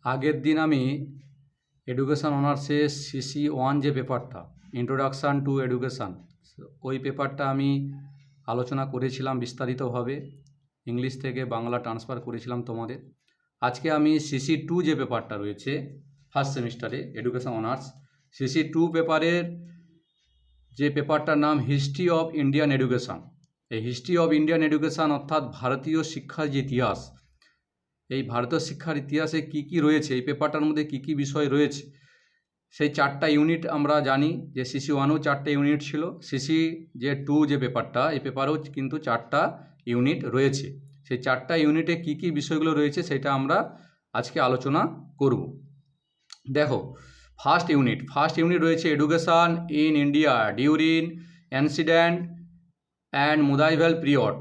আগের দিন আমি এডুকেশান অনার্সের CC1 যে পেপারটা, ইন্ট্রোডাকশান টু এডুকেশান, ওই পেপারটা আমি আলোচনা করেছিলাম বিস্তারিতভাবে। ইংলিশ থেকে বাংলা ট্রান্সফার করেছিলাম তোমাদের। আজকে আমি CC2 যে পেপারটা রয়েছে ফার্স্ট সেমিস্টারে এডুকেশান অনার্স, CC2 পেপারের যে পেপারটার নাম হিস্ট্রি অফ ইন্ডিয়ান এডুকেশান। এই হিস্ট্রি অফ ইন্ডিয়ান এডুকেশান অর্থাৎ ভারতীয় শিক্ষার যে ইতিহাস, এই ভারতীয় শিক্ষার ইতিহাসে কি কি রয়েছে, এই পেপারটার মধ্যে কি কি বিষয় রয়েছে, সেই 4টা ইউনিট আমরা জানি যে CC1এও 4টা ইউনিট ছিল, CC2 যে পেপারটা, এই পেপারেও কিন্তু 4টা ইউনিট রয়েছে। সেই 4টা ইউনিটে কি কি বিষয়গুলো রয়েছে সেটা আমরা আজকে আলোচনা করব। দেখো, ফার্স্ট ইউনিট রয়েছে education in India during ancient and medieval period,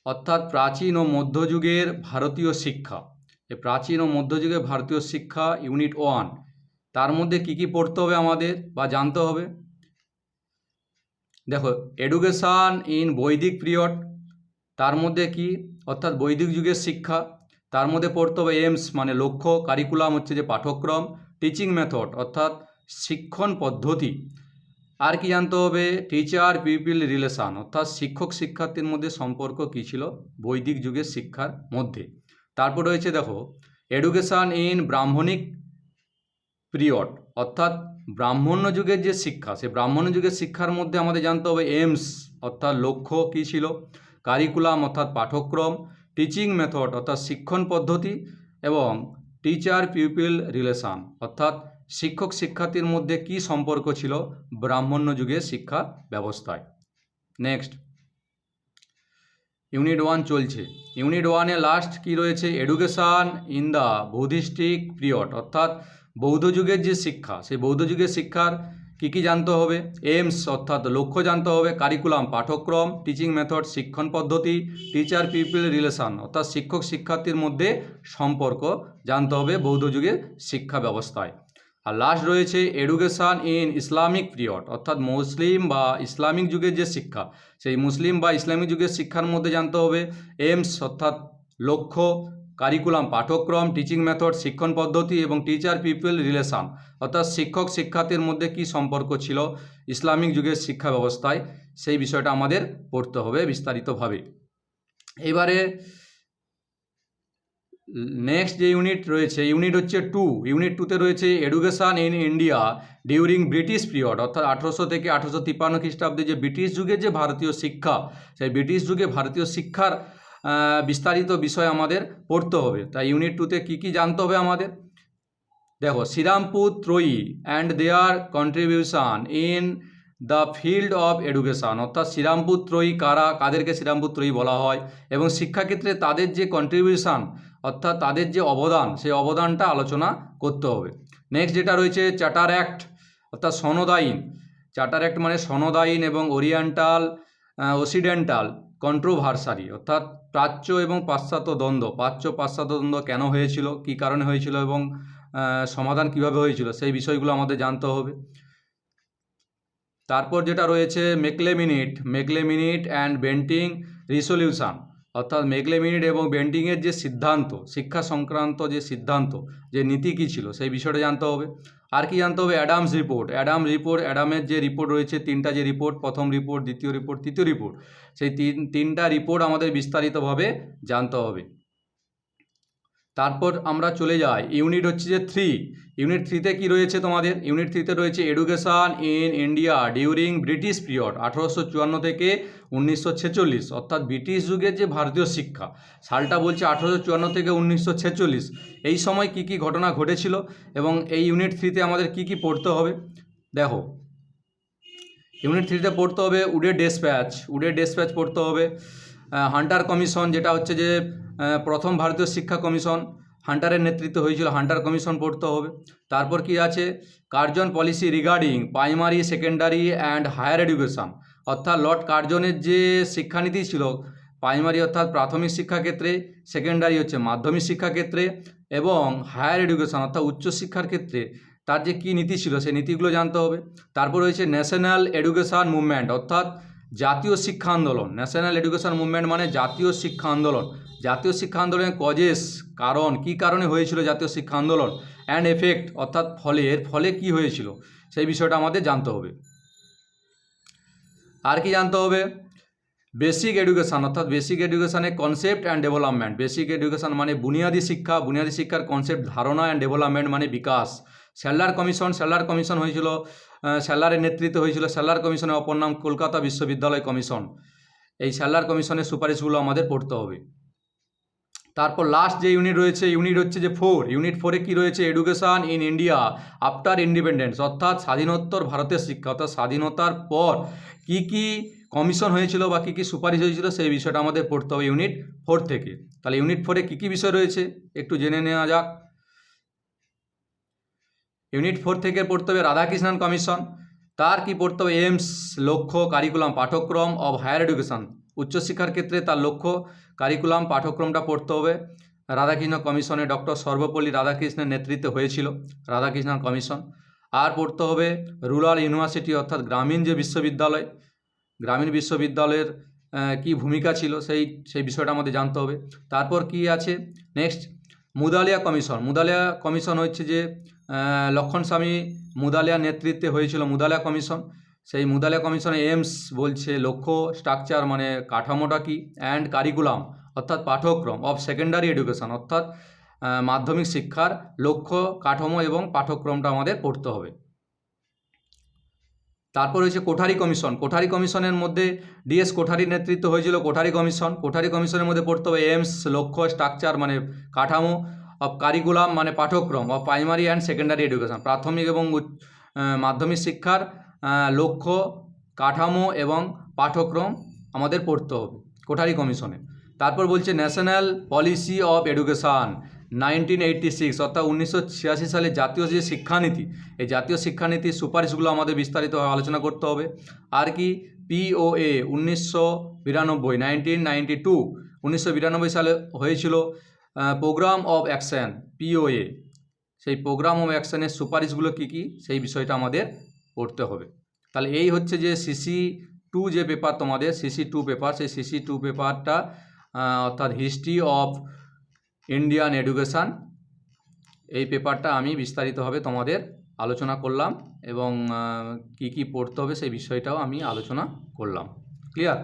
অর্থাৎ প্রাচীন ও মধ্যযুগের ভারতীয় শিক্ষা। এই প্রাচীন ও মধ্যযুগের ভারতীয় শিক্ষা ইউনিট 1, তার মধ্যে কি কি পড়তে হবে আমাদের বা জানতে হবে। দেখো, এডুকেশান ইন বৈদিক পিরিয়ড, তার মধ্যে কি, অর্থাৎ বৈদিক যুগের শিক্ষা, তার মধ্যে পড়তে হবে এইমস মানে লক্ষ্য, কারিকুলাম হচ্ছে যে পাঠ্যক্রম, টিচিং মেথড অর্থাৎ শিক্ষণ পদ্ধতি, আর কি জানতে হবে টিচার পিপল রিলেশান অর্থাৎ শিক্ষক শিক্ষার্থীর মধ্যে সম্পর্ক কী ছিল বৈদিক যুগের শিক্ষার মধ্যে। তারপর রয়েছে দেখো এডুকেশান ইন ব্রাহ্মণিক পিরিয়ড, অর্থাৎ ব্রাহ্মণ্য যুগের যে শিক্ষা, সেই ব্রাহ্মণ্য যুগের শিক্ষার মধ্যে আমাদের জানতে হবে এইমস অর্থাৎ লক্ষ্য কী ছিল, কারিকুলাম অর্থাৎ পাঠ্যক্রম, টিচিং মেথড অর্থাৎ শিক্ষণ পদ্ধতি এবং টিচার পিপল রিলেশান অর্থাৎ শিক্ষক শিক্ষার্থীর মধ্যে কি সম্পর্ক ছিল ব্রাহ্মণ্য যুগের শিক্ষা ব্যবস্থায়। নেক্সট ইউনিট 1 চলছে। ইউনিট 1-এ লাস্ট কি রয়েছে এডুকেশান ইন দ্য বৌদ্ধিস্টিক পিরিয়ড, অর্থাৎ বৌদ্ধ যুগের যে শিক্ষা, সেই বৌদ্ধ যুগের শিক্ষার কি কি জানতে হবে, এইমস অর্থাৎ লক্ষ্য জানতে হবে, কারিকুলাম পাঠ্যক্রম, টিচিং মেথড শিক্ষণ পদ্ধতি, টিচার পিপল রিলেশান অর্থাৎ শিক্ষক শিক্ষার্থীর মধ্যে সম্পর্ক জানতে হবে বৌদ্ধ যুগের শিক্ষা ব্যবস্থায়। আর লাস্ট রয়েছে এডুকেশান ইন ইসলামিক পিরিয়ড, অর্থাৎ মুসলিম বা ইসলামিক যুগের যে শিক্ষা, সেই মুসলিম বা ইসলামিক যুগের শিক্ষার মধ্যে জানতে হবে এইমস অর্থাৎ লক্ষ্য, কারিকুলাম পাঠ্যক্রম, টিচিং মেথড শিক্ষণ পদ্ধতি এবং টিচার পিপল রিলেশান অর্থাৎ শিক্ষক শিক্ষার্থীর মধ্যে কি সম্পর্ক ছিল ইসলামিক যুগের শিক্ষা ব্যবস্থায়, সেই বিষয়টা আমাদের পড়তে হবে বিস্তারিতভাবে। এবারে নেক্সট যে ইউনিট রয়েছে ইউনিট হচ্ছে 2। ইউনিট 2-তে রয়েছে education in India during British period, অর্থাৎ 1800 থেকে 1853 খ্রিস্টাব্দে যে ব্রিটিশ যুগের যে ভারতীয় শিক্ষা, সেই ব্রিটিশ যুগে ভারতীয় শিক্ষার বিস্তারিত বিষয় আমাদের পড়তে হবে। তাই ইউনিট 2-তে কী কী জানতে হবে আমাদের, দেখো শ্রীরামপুর ত্রয়ী and their contribution in the field of education, অর্থাৎ শ্রীরামপুর ত্রয়ী কারা, কাদেরকে শ্রীরামপুর ত্রয়ী বলা হয় এবং শিক্ষাক্ষেত্রে তাদের যে কন্ট্রিবিউশন অর্থাৎ তাদের যে অবদান, সেই অবদানটা আলোচনা করতে হবে। নেক্সট যেটা রয়েছে চার্টার অ্যাক্ট অর্থাৎ সনদ আইন, চার্টার অ্যাক্ট মানে সনদ আইন এবং ওরিয়েন্টাল অক্সিডেন্টাল কন্ট্রোভার্সারি অর্থাৎ প্রাচ্য এবং পাশ্চাত্য দ্বন্দ্ব, প্রাচ্য পাশ্চাত্য দ্বন্দ্ব কেন হয়েছিল, কী কারণে হয়েছিল এবং সমাধান কিভাবে হয়েছিল, সেই বিষয়গুলো আমাদের জানতে হবে। তারপর যেটা রয়েছে Macaulay minute and Bentinck resolution, অর্থাৎ মেকলে মিনিট এবং বেন্টিংয়ের যে সিদ্ধান্ত, শিক্ষা সংক্রান্ত যে সিদ্ধান্ত, যে নীতি কী ছিল সেই বিষয়টা জানতে হবে। আর কি জানতে হবে অ্যাডামস রিপোর্ট, অ্যাডামের যে রিপোর্ট রয়েছে, 3টা যে রিপোর্ট, প্রথম রিপোর্ট, দ্বিতীয় রিপোর্ট, তৃতীয় রিপোর্ট, সেই তিনটা রিপোর্ট আমাদের বিস্তারিতভাবে জানতে হবে। তারপর আমরা চলে যাই ইউনিট হচ্ছে যে 3। ইউনিট 3-তে কী রয়েছে তোমাদের, ইউনিট 3-তে রয়েছে education in India during British period 1854 থেকে 1946, অর্থাৎ ব্রিটিশ যুগের যে ভারতীয় শিক্ষা, সালটা বলছে 1854 থেকে 1946, এই সময় কি কি ঘটনা ঘটেছিল এবং এই ইউনিট 3-তে আমাদের কি কি পড়তে হবে। দেখো ইউনিট 3-তে পড়তে হবে উডের ডেসপ্যাচ পড়তে হবে, হান্টার কমিশন যেটা হচ্ছে যে প্রথম ভারতীয় শিক্ষা কমিশন, হান্টারের নেতৃত্বে হয়েছিল, হান্টার কমিশন পড়তে হবে। তারপর কি আছে Curzon policy regarding primary secondary and higher education, অর্থাৎ লর্ড কার্জনের যে শিক্ষানীতি ছিল, প্রাইমারি অর্থাৎ প্রাথমিক শিক্ষাক্ষেত্রে, সেকেন্ডারি হচ্ছে মাধ্যমিক শিক্ষাক্ষেত্রে এবং হায়ার এডুকেশান অর্থাৎ উচ্চশিক্ষার ক্ষেত্রে তার যে কী নীতি ছিল সেই নীতিগুলো জানতে হবে। তারপর রয়েছে ন্যাশনাল এডুকেশান মুভমেন্ট, অর্থাৎ জাতীয় শিক্ষা আন্দোলন, ন্যাশনাল এডুকেশান মুভমেন্ট মানে জাতীয় শিক্ষা আন্দোলন, জাতীয় শিক্ষা আন্দোলনের কজেস, কারণ কি কারণে হয়েছিল জাতীয় শিক্ষা আন্দোলন, অ্যান্ড এফেক্ট অর্থাৎ ফলে, এর ফলে কি হয়েছিল সেই বিষয়টা আমাদের জানতে হবে। আর কি জানতে হবে, বেসিক এডুকেশান অর্থাৎ বেসিক এডুকেশানের concept and development. Basic education মানে বুনিয়াদী শিক্ষা, বুনিয়াদী শিক্ষার কনসেপ্ট, ধারণা অ্যান্ড ডেভেলপমেন্ট মানে বিকাশ। স্যালার কমিশন, স্যালার কমিশন হয়েছিল, স্যালারের নেতৃত্বে হয়েছিল। স্যালার কমিশনের অপর নাম কলকাতা বিশ্ববিদ্যালয় কমিশন। এই স্যালার কমিশনের সুপারিশগুলো আমাদের পড়তে হবে। তারপর লাস্ট যে ইউনিট রয়েছে, ইউনিট হচ্ছে যে 4, ইউনিট 4-এ কী রয়েছে, education in India after independence, অর্থাৎ স্বাধীনোত্তর ভারতের শিক্ষা, অর্থাৎ স্বাধীনতার পর কী কী কমিশন হয়েছিল বা কী কী সুপারিশ হয়েছিল সেই বিষয়টা আমাদের পড়তে হবে ইউনিট 4 থেকে। তাহলে ইউনিট 4-এ কী কী বিষয় রয়েছে একটু জেনে নেওয়া যাক। ইউনিট 4 থেকে পড়তে হবে রাধাকৃষ্ণন কমিশন, তার কি পড়তে হবে এইমস, লক্ষ্য, কারিকুলাম, পাঠ্যক্রম অব হায়ার এডুকেশন, উচ্চশিক্ষার ক্ষেত্রে তার লক্ষ্য, কারিকুলাম, পাঠ্যক্রমটা পড়তে হবে। রাধাকৃষ্ণ কমিশনে ডক্টর সর্বপল্লী রাধাকৃষ্ণের নেতৃত্বে হয়েছিল রাধাকৃষ্ণন কমিশন। আর পড়তে হবে রুরাল ইউনিভার্সিটি অর্থাৎ গ্রামীণ যে বিশ্ববিদ্যালয়, গ্রামীণ বিশ্ববিদ্যালয়ের কি ভূমিকা ছিল সেই বিষয়টা আমাদের জানতে হবে। তারপর কি আছে next, Mudaliar commission. Mudaliar commission হচ্ছে যে লক্ষণ স্বামী মুদালিয়ার নেতৃত্বে হয়েছিল মুদালিয়া কমিশন। সেই মুদালিয়া কমিশনে এইমস বলছে লক্ষ্য, স্ট্রাকচার মানে কাঠামোটা কি, অ্যান্ড কারিকুলাম অর্থাৎ পাঠ্যক্রম অফ সেকেন্ডারি এডুকেশন অর্থাৎ মাধ্যমিক শিক্ষার লক্ষ্য, কাঠামো এবং পাঠ্যক্রমটা আমাদের পড়তে হবে। তারপর হয়েছে কোঠারি কমিশন। কোঠারি কমিশনের মধ্যে ডিএস কোঠারির নেতৃত্ব হয়েছিল কোঠারি কমিশন। কোঠারি কমিশনের মধ্যে পড়তে হবে এইমস, লক্ষ্য, স্ট্রাকচার মানে কাঠামো, অফ কারিকুলাম মানে পাঠ্যক্রম, of primary and secondary education প্রাথমিক এবং মাধ্যমিক শিক্ষার লক্ষ্য, কাঠামো এবং পাঠ্যক্রম আমাদের পড়তে হবে কোঠারি কমিশনে। তারপর বলছে ন্যাশনাল পলিসি অফ এডুকেশান 1986 অর্থাৎ 1986 সালে জাতীয় যে শিক্ষানীতি, এই জাতীয় শিক্ষানীতির সুপারিশগুলো আমাদের বিস্তারিতভাবে আলোচনা করতে হবে। আর কি পিওএ 1992 1992 সালে হয়েছিল প্রোগ্রাম অফ অ্যাকশান পিওএ, সেই প্রোগ্রাম অফ অ্যাকশানের সুপারিশগুলো কী কী সেই বিষয়টা আমাদের পড়তে হবে। তাহলে এই হচ্ছে যে CC2 যে পেপার তোমাদের CC2 পেপার, সেই CC2 পেপারটা অর্থাৎ হিস্ট্রি অফ ইন্ডিয়ান এডুকেশান, এই পেপারটা আমি বিস্তারিতভাবে তোমাদের আলোচনা করলাম এবং কী কী পড়তে হবে সেই বিষয়টাও আমি আলোচনা করলাম। ক্লিয়ার?